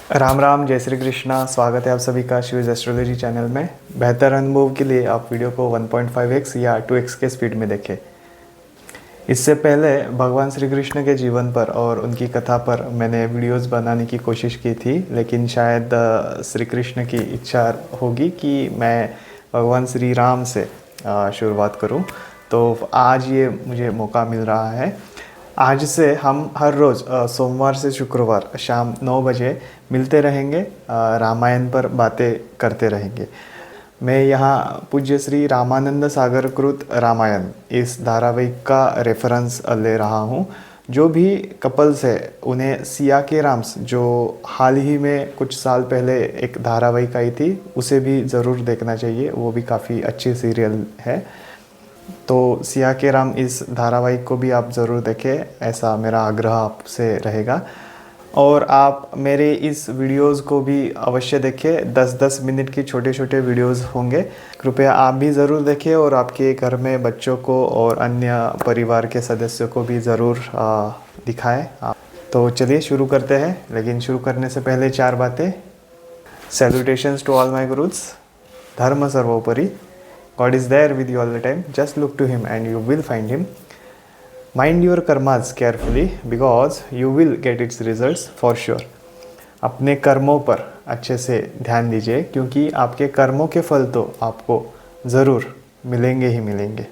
राम राम, जय श्री कृष्णा। स्वागत है आप सभी का शिव एस्ट्रोलॉजी चैनल में। बेहतर अनुभव के लिए आप वीडियो को 1.5x या 2x के स्पीड में देखें। इससे पहले भगवान श्री कृष्ण के जीवन पर और उनकी कथा पर मैंने वीडियोस बनाने की कोशिश की थी, लेकिन शायद श्री कृष्ण की इच्छा होगी कि मैं भगवान श्री राम से शुरुआत करूं, तो आज ये मुझे मौका मिल रहा है। आज से हम हर रोज़ सोमवार से शुक्रवार शाम 9 बजे मिलते रहेंगे, रामायण पर बातें करते रहेंगे। मैं यहाँ पूज्य श्री रामानंद सागर कृत रामायण इस धारावाहिक का रेफरेंस ले रहा हूँ। जो भी कपल्स है उन्हें सिया के राम्स, जो हाल ही में कुछ साल पहले एक धारावाहिक आई थी, उसे भी ज़रूर देखना चाहिए। वो भी काफ़ी अच्छी सीरियल है। तो सिया के राम इस धारावाहिक को भी आप ज़रूर देखें, ऐसा मेरा आग्रह आपसे रहेगा। और आप मेरे इस वीडियोस को भी अवश्य देखें। 10-10 मिनट की छोटे छोटे वीडियोस होंगे। कृपया आप भी ज़रूर देखें और आपके घर में बच्चों को और अन्य परिवार के सदस्यों को भी ज़रूर दिखाएं। तो चलिए शुरू करते हैं, लेकिन शुरू करने से पहले 4 बातें। Salutations to all my gurus. धर्म सर्वोपरि। God is there with you all the time. Just look to Him and you will find Him. Mind your karmas carefully because you will get its results for sure. अपने कर्मों पर अच्छे से ध्यान दीजिए, क्योंकि आपके कर्मों के फल तो आपको ज़रूर मिलेंगे ही मिलेंगे।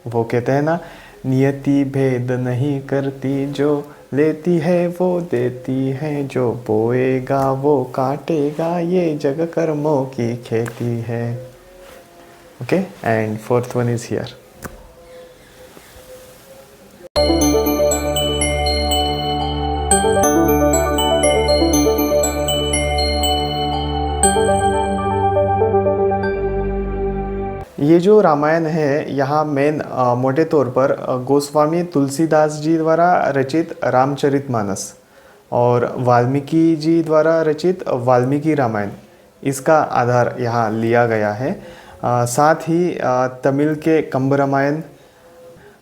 वो कहते हैं ना, नियति भेद नहीं करती, जो लेती है वो देती है, जो बोएगा वो काटेगा, ये जग कर्मों की खेती है। Okay, and fourth one is here. ये जो रामायण है, यहाँ मेन मोटे तौर पर गोस्वामी तुलसीदास जी द्वारा रचित रामचरितमानस और वाल्मीकि जी द्वारा रचित वाल्मीकि रामायण, इसका आधार यहाँ लिया गया है। साथ ही तमिल के कंब रामायण,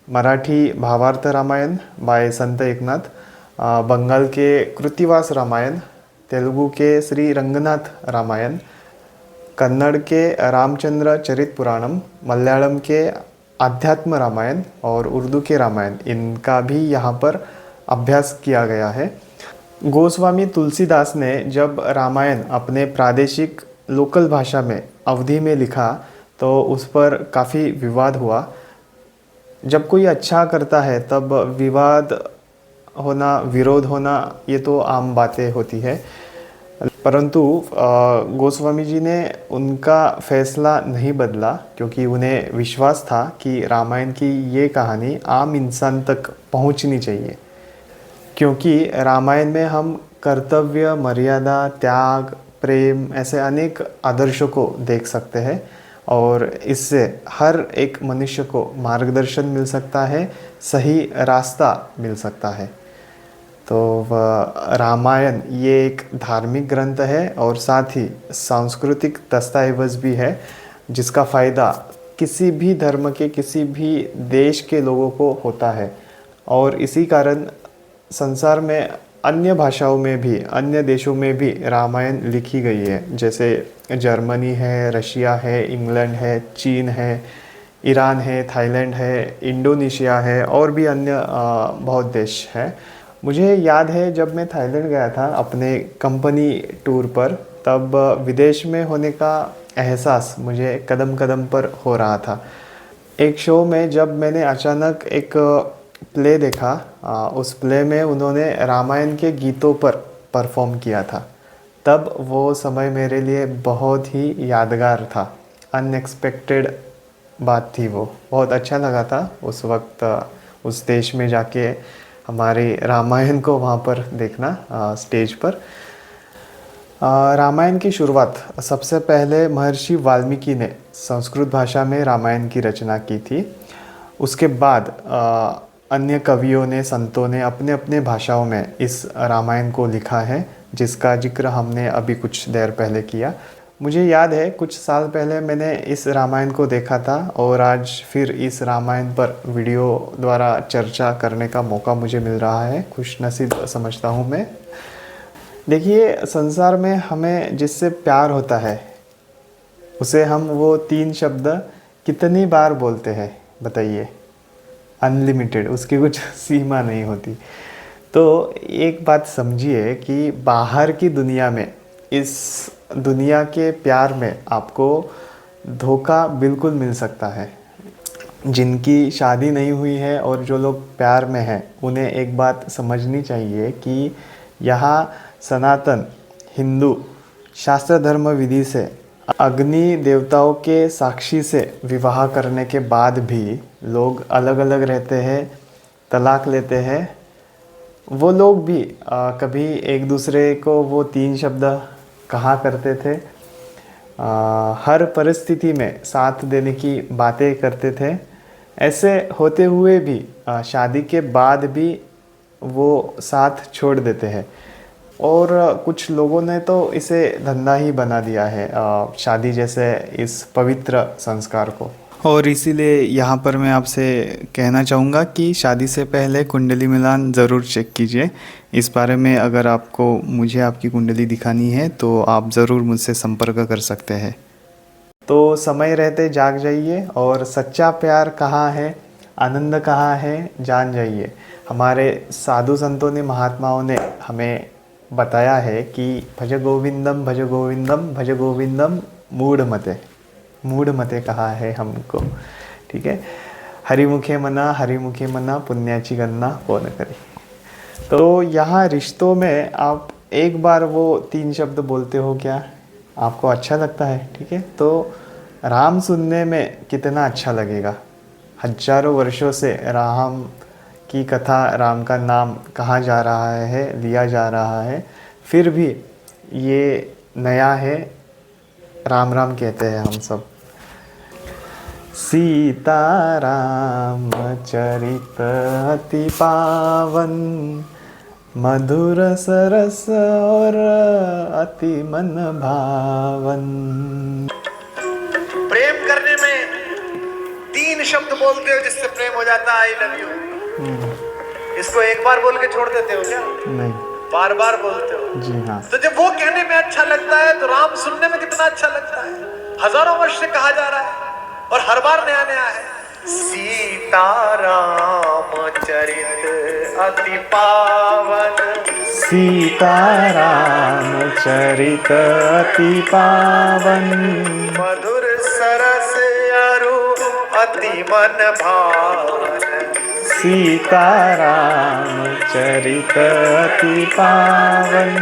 मराठी भावार्थ रामायण बाय संत एकनाथ, बंगाल के कृत्तिवास रामायण, तेलुगु के श्री रंगनाथ रामायण, कन्नड़ के रामचंद्र चरित पुराणम, मलयालम के आध्यात्म रामायण और उर्दू के रामायण, इनका भी यहाँ पर अभ्यास किया गया है। गोस्वामी तुलसीदास ने जब रामायण अपने प्रादेशिक लोकल भाषा में अवधी में लिखा तो उस पर काफ़ी विवाद हुआ। जब कोई अच्छा करता है तब विवाद होना, विरोध होना, ये तो आम बातें होती है। परंतु गोस्वामी जी ने उनका फैसला नहीं बदला, क्योंकि उन्हें विश्वास था कि रामायण की ये कहानी आम इंसान तक पहुंचनी चाहिए। क्योंकि रामायण में हम कर्तव्य, मर्यादा, त्याग, प्रेम, ऐसे अनेक आदर्शों को देख सकते हैं और इससे हर एक मनुष्य को मार्गदर्शन मिल सकता है, सही रास्ता मिल सकता है। तो रामायण ये एक धार्मिक ग्रंथ है और साथ ही सांस्कृतिक दस्तावेज भी है, जिसका फ़ायदा किसी भी धर्म के, किसी भी देश के लोगों को होता है। और इसी कारण संसार में अन्य भाषाओं में भी, अन्य देशों में भी रामायण लिखी गई है। जैसे जर्मनी है, रशिया है, इंग्लैंड है, चीन है, ईरान है, थाईलैंड है, इंडोनेशिया है और भी अन्य बहुत देश हैं। मुझे याद है जब मैं थाईलैंड गया था अपने कंपनी टूर पर, तब विदेश में होने का एहसास मुझे कदम कदम पर हो रहा था। एक शो में जब मैंने अचानक एक प्ले देखा, उस प्ले में उन्होंने रामायण के गीतों पर परफॉर्म किया था। तब वो समय मेरे लिए बहुत ही यादगार था। अनएक्सपेक्टेड बात थी वो, बहुत अच्छा लगा था उस वक्त उस देश में जाके हमारे रामायण को वहाँ पर देखना स्टेज पर। रामायण की शुरुआत सबसे पहले महर्षि वाल्मीकि ने संस्कृत भाषा में रामायण की रचना की थी। उसके बाद अन्य कवियों ने, संतों ने अपने अपने भाषाओं में इस रामायण को लिखा है, जिसका जिक्र हमने अभी कुछ देर पहले किया। मुझे याद है कुछ साल पहले मैंने इस रामायण को देखा था और आज फिर इस रामायण पर वीडियो द्वारा चर्चा करने का मौका मुझे मिल रहा है। खुशनसीब समझता हूँ मैं। देखिए, संसार में हमें जिससे प्यार होता है उसे हम वो 3 शब्द कितनी बार बोलते हैं बताइए। अनलिमिटेड, उसकी कुछ सीमा नहीं होती। तो एक बात समझिए कि बाहर की दुनिया में, इस दुनिया के प्यार में आपको धोखा बिल्कुल मिल सकता है। जिनकी शादी नहीं हुई है और जो लोग प्यार में हैं, उन्हें एक बात समझनी चाहिए कि यहाँ सनातन हिंदू शास्त्र धर्म विधि से अग्नि देवताओं के साक्षी से विवाह करने के बाद भी लोग अलग अलग रहते हैं, तलाक लेते हैं। वो लोग भी कभी एक दूसरे को वो 3 शब्द कहा करते थे। हर परिस्थिति में साथ देने की बातें करते थे। ऐसे होते हुए भी शादी के बाद भी वो साथ छोड़ देते हैं। और कुछ लोगों ने तो इसे धंधा ही बना दिया है, शादी जैसे इस पवित्र संस्कार को। और इसीलिए यहाँ पर मैं आपसे कहना चाहूँगा कि शादी से पहले कुंडली मिलान ज़रूर चेक कीजिए। इस बारे में अगर आपको मुझे आपकी कुंडली दिखानी है तो आप ज़रूर मुझसे संपर्क कर सकते हैं। तो समय रहते जाग जाइए और सच्चा प्यार कहाँ है, आनंद कहाँ है, जान जाइए। हमारे साधु संतों ने, महात्माओं ने हमें बताया है कि भज गोविंदम भज गोविंदम भज गोविंदम मूढ़मते। मूढ़मते कहा है हमको, ठीक है। हरिमुखे मना पुण्याची गणना कौन करे। तो यहाँ रिश्तों में आप एक बार वो 3 शब्द बोलते हो, क्या आपको अच्छा लगता है? ठीक है, तो राम सुनने में कितना अच्छा लगेगा। हजारों वर्षों से राम की कथा, राम का नाम कहा जा रहा है, लिया जा रहा है, फिर भी ये नया है, राम राम कहते हैं हम सब। सीता राम चरित अति पावन, मधुर सरस और अति मन भावन। प्रेम करने में 3 शब्द बोलते हो जिससे प्रेम हो जाता है, आई लव यू। इसको एक बार बोल के छोड़ देते हो क्या? नहीं, बार बार बोलते हो। जी हाँ। तो जब वो कहने में अच्छा लगता है तो राम सुनने में कितना अच्छा लगता है। हजारों वर्ष से कहा जा रहा है और हर बार नया नया है। सीता राम चरित अति पावन, सीता राम चरित अति पावन, मधुर सरस अरु अति मन भावन। सीता राम चरित अति पावन,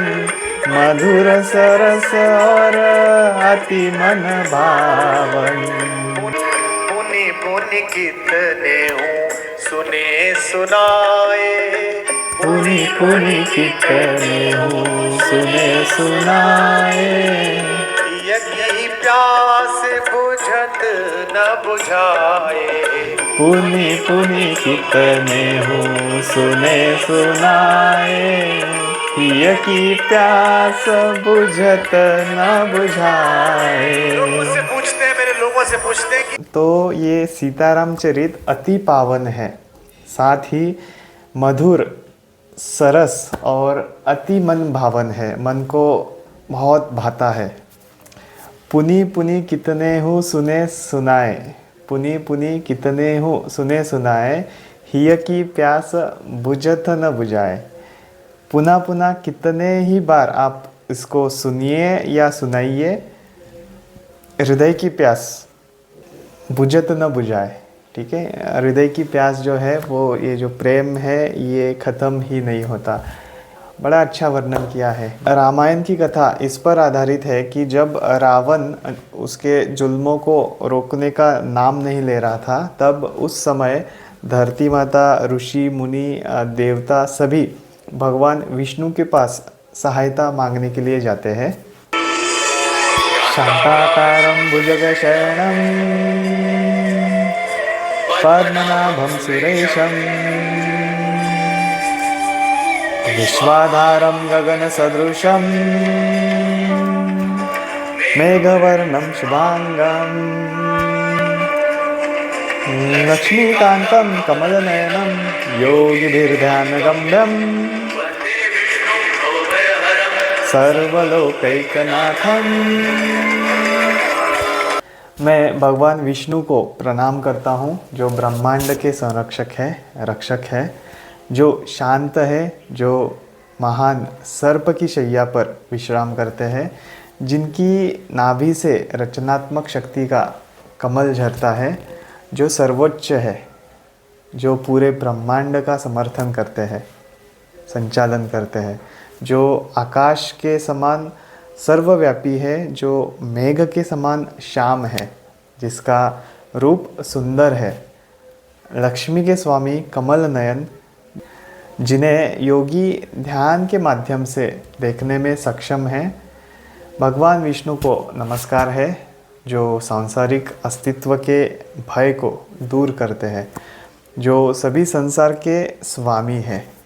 मधुर सरस और अति मन भावन। पुनि पुनि कितने हूँ सुने सुनाए, पुनि पुनि कितने हूँ सुने सुनाए। यही प्यास बुझत न बुझाए, पुनि पुनि कितने हूँ सुने सुनाए। पिय की प्यास बुझत न बुझाए। लोग मुझसे पूछते हैं, मेरे लोगों से पूछते हैं कि तो ये सीताराम चरित अति पावन है, साथ ही मधुर, सरस और अति मन भावन है, मन को बहुत भाता है। पुनि पुनि कितने हूँ सुने सुनाए, पुनि पुनि कितने हूँ सुने सुनाए। हिय की प्यास बुझत न बुझाए। पुनः पुनः कितने ही बार आप इसको सुनिए या सुनाइए, हृदय की प्यास बुझत न बुझाए। ठीक है, हृदय की प्यास जो है वो, ये जो प्रेम है ये ख़त्म ही नहीं होता। बड़ा अच्छा वर्णन किया है। रामायण की कथा इस पर आधारित है कि जब रावण उसके जुल्मों को रोकने का नाम नहीं ले रहा था, तब उस समय धरती माता, ऋषि मुनि, देवता सभी भगवान विष्णु के पास सहायता मांगने के लिए जाते हैं। शांताकारं भुजगशयनं पद्मनाभं सुरेशं, विश्वाधारं गगनसदृशं, मेघवर्णं शुभांगं, लक्ष्मीकान्तं कमलनयनं, योगिभिर्ध्यानगम्यं, सर्वलोकैकनाथम। मैं भगवान विष्णु को प्रणाम करता हूँ, जो ब्रह्मांड के संरक्षक है, रक्षक है, जो शांत है, जो महान सर्प की शैया पर विश्राम करते हैं, जिनकी नाभि से रचनात्मक शक्ति का कमल झरता है, जो सर्वोच्च है, जो पूरे ब्रह्मांड का समर्थन करते हैं, संचालन करते हैं, जो आकाश के समान सर्वव्यापी है, जो मेघ के समान श्याम है, जिसका रूप सुंदर है, लक्ष्मी के स्वामी कमल नयन, जिन्हें योगी ध्यान के माध्यम से देखने में सक्षम हैं, भगवान विष्णु को नमस्कार है, जो सांसारिक अस्तित्व के भय को दूर करते हैं, जो सभी संसार के स्वामी हैं।